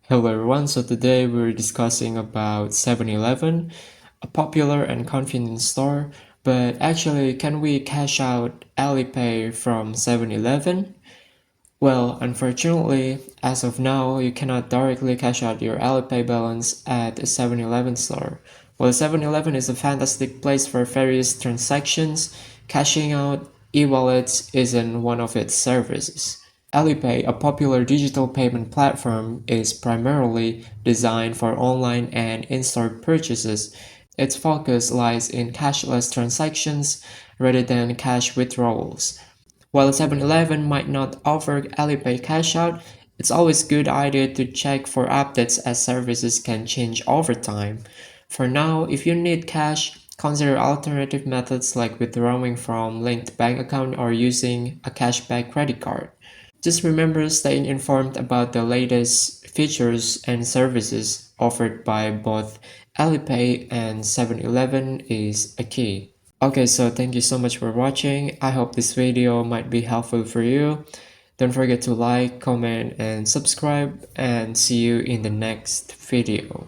Hello everyone, so today we're discussing about 7-Eleven, a popular and convenient store, but actually can we cash out Alipay from 7-Eleven? Well, unfortunately, as of now, you cannot directly cash out your Alipay balance at a 7-Eleven store. While 7-Eleven is a fantastic place for various transactions, cashing out e-wallets isn't one of its services. Alipay, a popular digital payment platform, is primarily designed for online and in-store purchases. Its focus lies in cashless transactions rather than cash withdrawals. While 7-Eleven might not offer Alipay cash out, it's always a good idea to check for updates as services can change over time. For now, if you need cash, consider alternative methods like withdrawing from linked bank account or using a cashback credit card. Just remember staying informed about the latest features and services offered by both Alipay and 7-Eleven is a key. Okay, so thank you so much for watching. I hope this video might be helpful for you. Don't forget to like, comment, and subscribe, and see you in the next video.